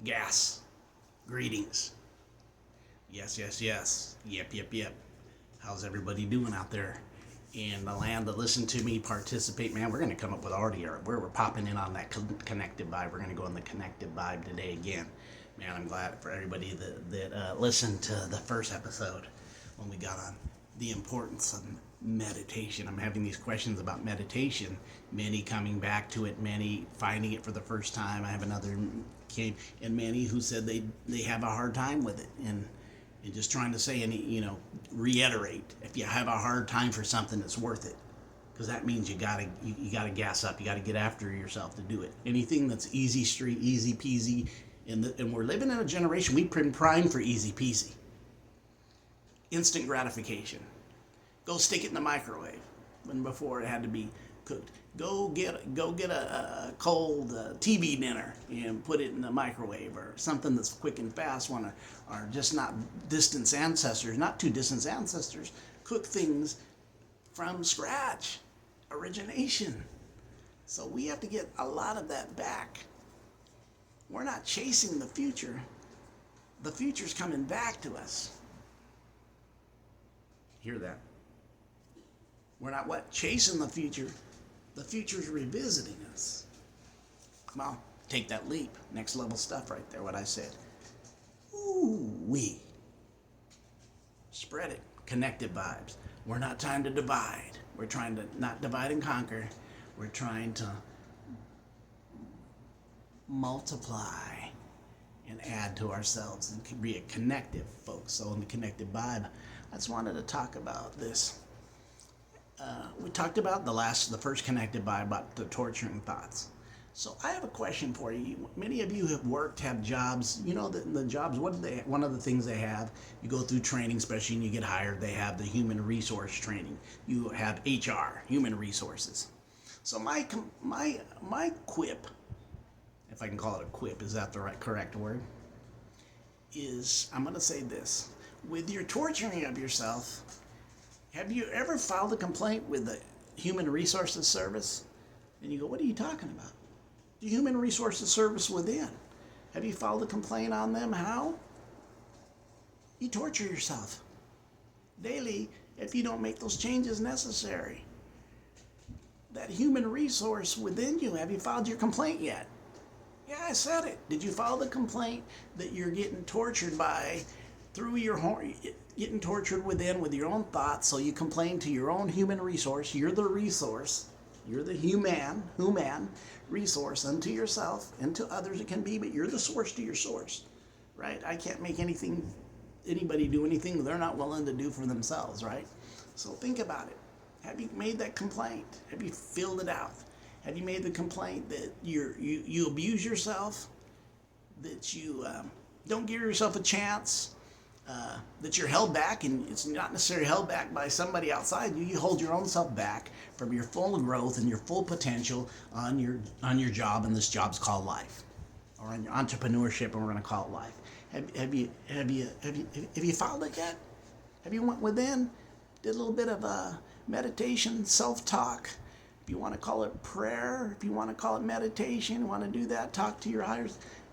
Gas. Greetings. Yes, yes, yes. Yep, yep, yep. How's everybody doing out there in the land that listen to me participate? Man, we're going to come up with already, we're popping in on that connective vibe. We're going to go on the connective vibe today again. Man, I'm glad for everybody that listened to the first episode when we got on the importance of meditation. I'm having these questions about meditation, many coming back to it, many finding it for the first time. I have another came, and many who said they have a hard time with it, and just trying to say, and reiterate, if you have a hard time for something, it's worth it, because that means you gotta gas up, you gotta get after yourself to do it. Anything that's easy street, easy peasy, and we're living in a generation we've been primed for easy peasy, instant gratification. Go stick it in the microwave when before it had to be cooked. Go get a cold TV dinner and put it in the microwave, or something that's quick and fast. Or just not distant ancestors, not too distant ancestors, cook things from scratch, origination. So we have to get a lot of that back. We're not chasing the future. The future's coming back to us. Hear that? We're not chasing the future. The future's revisiting us. Well, take that leap. Next level stuff right there, what I said. Ooh wee. Spread it. Connected vibes. We're not trying to divide. We're trying to not divide and conquer. We're trying to multiply and add to ourselves and be a connective, folks. So in the connective vibe, I just wanted to talk about this. We talked about the first connected vibe about the torturing thoughts. So I have a question for you. Many of you have have jobs. You know the jobs. One of the things they have, you go through training, especially when you get hired. They have the human resource training. You have HR, human resources. So my quip, if I can call it a quip, is that the correct word? I'm going to say this: with your torturing of yourself. Have you ever filed a complaint with the Human Resources Service? And you go, what are you talking about? The Human Resources Service within. Have you filed a complaint on them? How? You torture yourself daily if you don't make those changes necessary. That human resource within you, have you filed your complaint yet? Yeah, I said it. Did you file the complaint that you're getting tortured getting tortured within with your own thoughts? So you complain to your own human resource. You're the resource. You're the human resource unto yourself and to others it can be, but you're the source to your source, right? I can't make anybody do anything they're not willing to do for themselves, right? So think about it. Have you made that complaint? Have you filled it out? Have you made the complaint that you abuse yourself, that you don't give yourself a chance, that you're held back, and it's not necessarily held back by somebody outside you. You hold your own self back from your full growth and your full potential on your job, and this job's called life, or on your entrepreneurship, and we're going to call it life. Have you followed it yet? Have you went within, did a little bit of meditation, self-talk? If you want to call it prayer, if you want to call it meditation, you want to do that, talk to your higher,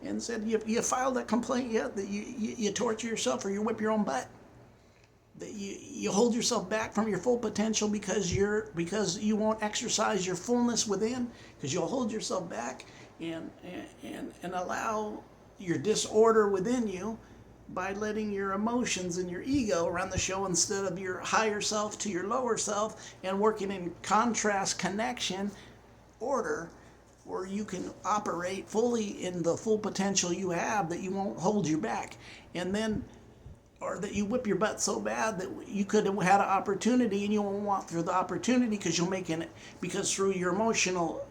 and said, you filed that complaint yet that you torture yourself or you whip your own butt? That you hold yourself back from your full potential because you won't exercise your fullness within, because you'll hold yourself back and allow your disorder within you by letting your emotions and your ego run the show instead of your higher self to your lower self, and working in contrast connection order, where you can operate fully in the full potential you have, that you won't hold you back, and then, or that you whip your butt so bad that you could have had an opportunity and you won't walk through the opportunity because through your emotional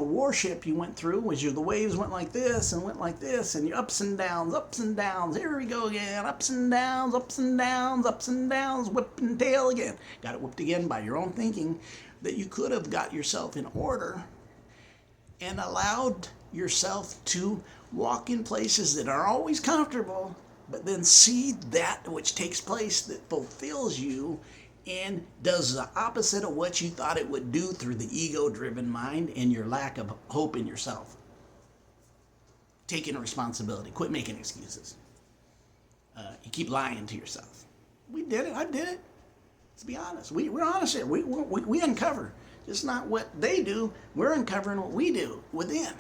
warship you went through, the waves went like this and went like this, and your ups and downs, here we go again, ups and downs, whip and tail again. Got it whipped again by your own thinking, that you could have got yourself in order and allowed yourself to walk in places that are always comfortable, but then see that which takes place that fulfills you and does the opposite of what you thought it would do through the ego-driven mind and your lack of hope in yourself. taking responsibility. Quit making excuses. You keep lying to yourself. We did it. I did it. Let's be honest. We're honest here. We uncover. It's not what they do. We're uncovering what we do within.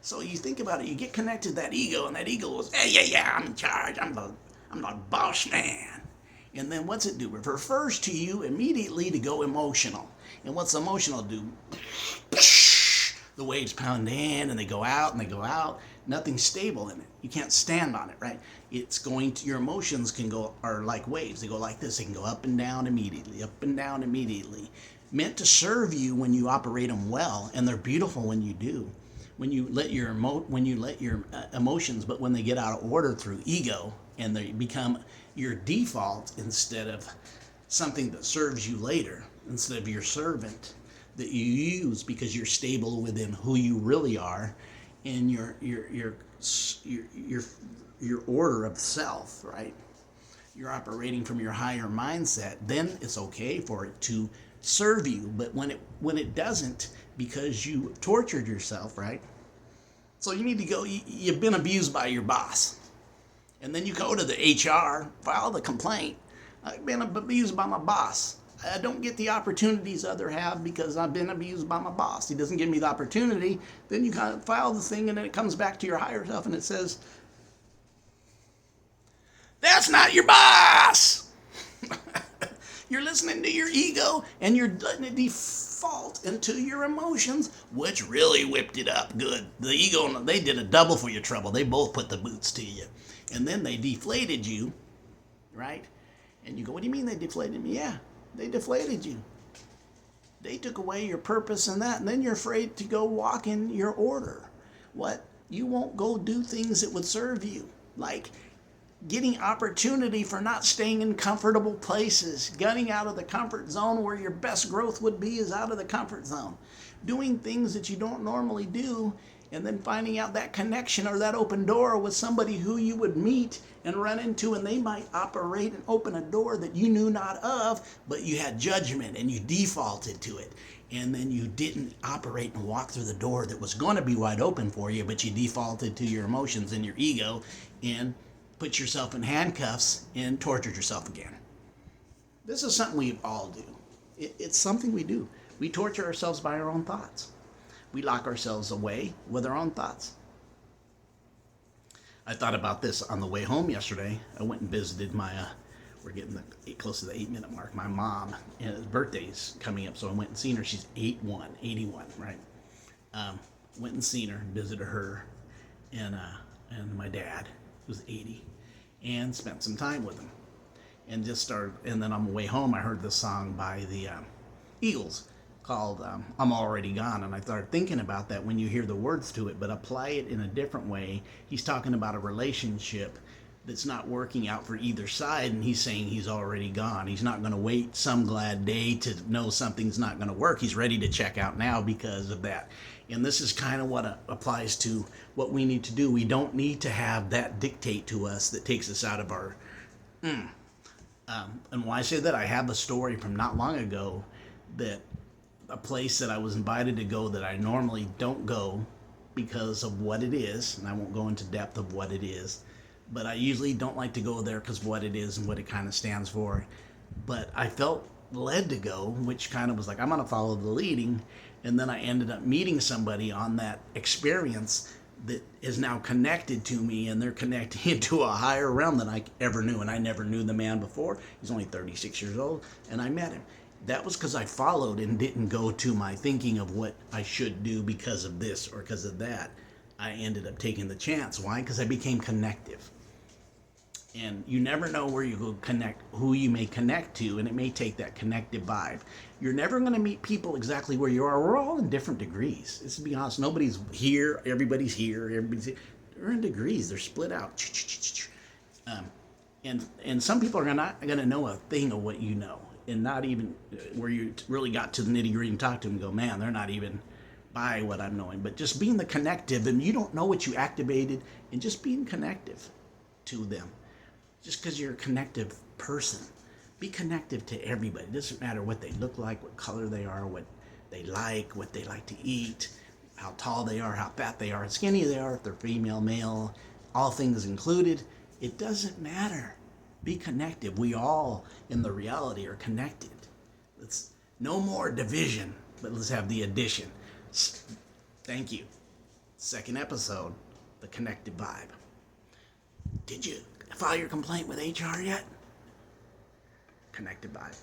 So you think about it. You get connected to that ego, and that ego goes, hey, yeah, I'm in charge. I'm the boss man. And then what's it do? It refers to you immediately to go emotional. And what's emotional do? The waves pound in and they go out and they go out. Nothing's stable in it. You can't stand on it, right? It's going to, your emotions are like waves. They go like this. They can go up and down immediately, up and down immediately. Meant to serve you when you operate them well, and they're beautiful when you do. When you let your emotions, but when they get out of order through ego and they become your default instead of something that serves you later, instead of your servant that you use because you're stable within who you really are and your order of self, right? You're operating from your higher mindset. Then it's okay for it to serve you. But when it doesn't, because you tortured yourself, right? So you need to go. You've been abused by your boss, and then you go to the HR, file the complaint. I've been abused by my boss. I don't get the opportunities others have because I've been abused by my boss. He doesn't give me the opportunity. Then you kind of file the thing, and then it comes back to your higher self, and it says, "That's not your boss." You're listening to your ego, and you're letting it default into your emotions, which really whipped it up good. The ego, they did a double for your trouble. They both put the boots to you, and then they deflated you, right? And you go, "What do you mean they deflated me?" Yeah. They deflated you. They took away your purpose and that, and then you're afraid to go walk in your order. What? You won't go do things that would serve you, like getting opportunity for not staying in comfortable places, getting out of the comfort zone where your best growth would be is out of the comfort zone. Doing things that you don't normally do, and then finding out that connection or that open door with somebody who you would meet and run into, and they might operate and open a door that you knew not of, but you had judgment and you defaulted to it. And then you didn't operate and walk through the door that was going to be wide open for you, but you defaulted to your emotions and your ego and put yourself in handcuffs and tortured yourself again. This is something we all do. It's something we do. We torture ourselves by our own thoughts. We lock ourselves away with our own thoughts. I thought about this on the way home yesterday. I went and visited we're getting close to the 8-minute mark, my mom, and his birthday's coming up, so I went and seen her. She's 81, right? Went and seen her, visited her, and my dad, who's 80, and spent some time with him. And then on the way home, I heard this song by the Eagles called I'm Already Gone, and I started thinking about that when you hear the words to it, but apply it in a different way. He's talking about a relationship that's not working out for either side, and he's saying he's already gone. He's not going to wait some glad day to know something's not going to work. He's ready to check out now because of that. And this is kind of what applies to what we need to do. We don't need to have that dictate to us that takes us out of our and when I say that, I have a story from not long ago that a place that I was invited to go that I normally don't go because of what it is, and I won't go into depth of what it is, but I usually don't like to go there because of what it is and what it kind of stands for. But I felt led to go, which kind of was like, I'm going to follow the leading, and then I ended up meeting somebody on that experience that is now connected to me, and they're connected into a higher realm than I ever knew, and I never knew the man before. He's only 36 years old, and I met him. That was because I followed and didn't go to my thinking of what I should do because of this or because of that. I ended up taking the chance. Why? Because I became connective. And you never know where you go connect, who you may connect to, and it may take that connective vibe. You're never going to meet people exactly where you are. We're all in different degrees. Let's be honest. Nobody's here. Everybody's here. They're in degrees. They're split out. And some people are not going to know a thing of what you know. And not even where you really got to the nitty gritty and talk to them and go, man, they're not even by what I'm knowing. But just being the connective, and you don't know what you activated, and just being connective to them. Just because you're a connective person, be connective to everybody. It doesn't matter what they look like, what color they are, what they like to eat, how tall they are, how fat they are, how skinny they are, if they're female, male, all things included. It doesn't matter. Be connected. We all in the reality are connected. Let's no more division, but let's have the addition. Thank you. Second episode, the connective vibe. Did you file your complaint with HR yet? Connective vibe.